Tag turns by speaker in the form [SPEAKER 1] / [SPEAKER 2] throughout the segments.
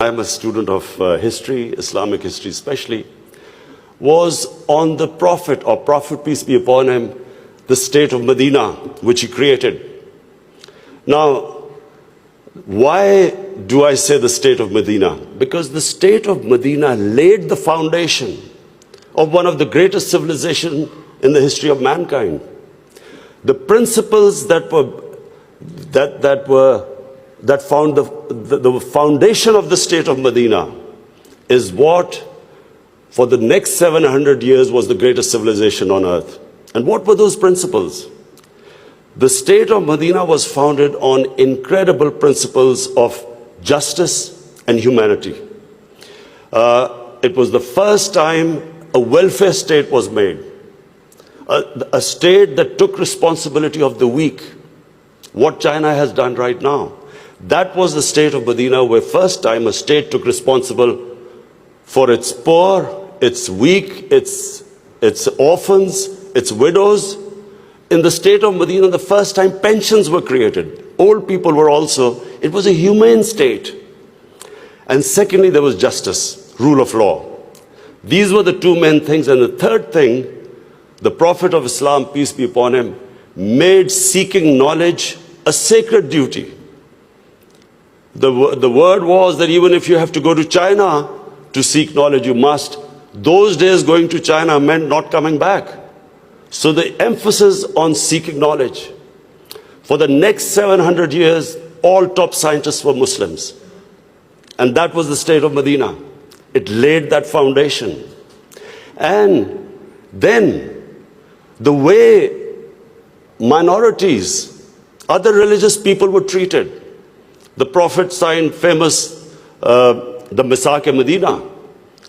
[SPEAKER 1] I'm a student of history, Islamic history especially, was on the Prophet, or Prophet, peace be upon him, the state of Medina, which he created. Now, why do I say the state of Medina? Because the state of Medina laid the foundation of one of the greatest civilizations in the history of mankind. The principles that found the foundation of the state of Medina is what, for the next 700 years, was the greatest civilization on earth. And what were those principles? The state of Medina was founded on incredible principles of justice and humanity. It was the first time a welfare state was made, a state that took responsibility of the weak, what China has done right now. That was the state of Medina, where first time a state took responsible for its poor, its weak, its orphans, its widows. In the state of Medina, the first time pensions were created. Old people were also, it was a humane state. And secondly, there was justice, rule of law. These were the two main things. And the third thing, the Prophet of Islam, peace be upon him, made seeking knowledge a sacred duty. The word was that even if you have to go to China to seek knowledge, you must. Those days going to China meant not coming back. So the emphasis on seeking knowledge. For the next 700 years, all top scientists were Muslims. And that was the state of Medina. It laid that foundation. And then the way minorities, other religious people were treated. The Prophet signed famous, the Misaq-e-Medina.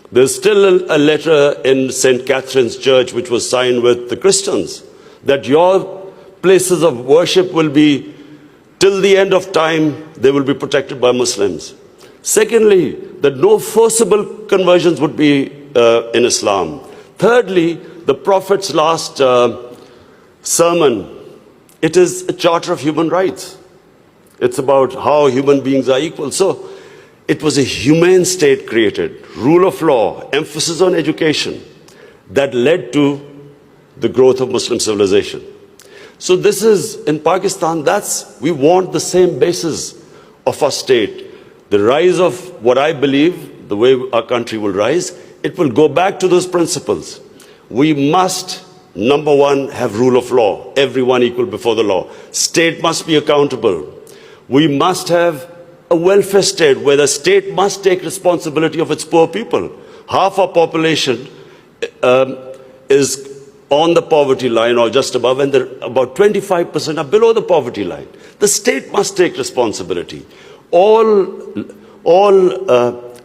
[SPEAKER 1] There's still a letter in St. Catherine's Church which was signed with the Christians, that your places of worship will be, till the end of time, they will be protected by Muslims. Secondly, that no forcible conversions would be in Islam. Thirdly, the Prophet's last sermon, it is a charter of human rights. It's about how human beings are equal. So it was a humane state created, rule of law, emphasis on education, that led to the growth of Muslim civilization. So this is, in Pakistan, we want the same basis of our state. The rise of what I believe, the way our country will rise, it will go back to those principles. We must, number one, have rule of law, everyone equal before the law. State must be accountable. We must have a welfare state where the state must take responsibility of its poor people. Half our population is on the poverty line or just above, and about 25% are below the poverty line. The state must take responsibility. All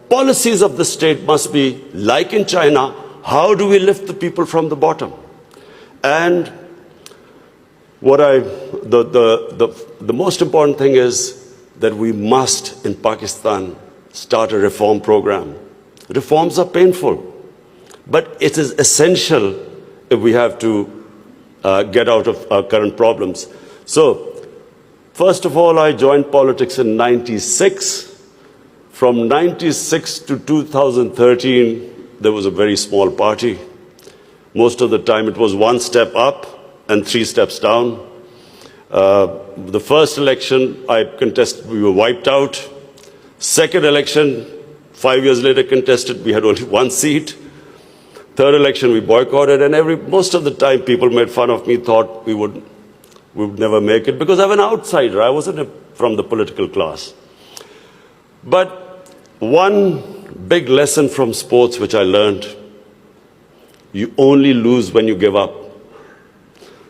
[SPEAKER 1] policies of the state must be, like in China, how do we lift the people from the bottom? And the most important thing is that we must, in Pakistan, start a reform program. Reforms are painful, but it is essential if we have to get out of our current problems. So, first of all, I joined politics in '96. From '96 to 2013, there was a very small party. Most of the time, it was one step up and 3 steps down. The first election I contested, we were wiped out. Second election, 5 years later contested, we had only 1 seat. Third election, we boycotted, and most of the time people made fun of me, thought we would never make it, because I'm an outsider. I wasn't from the political class. But one big lesson from sports which I learned, you only lose when you give up.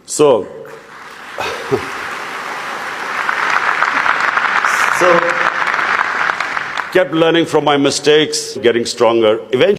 [SPEAKER 1] So kept learning from my mistakes, getting stronger. Eventually,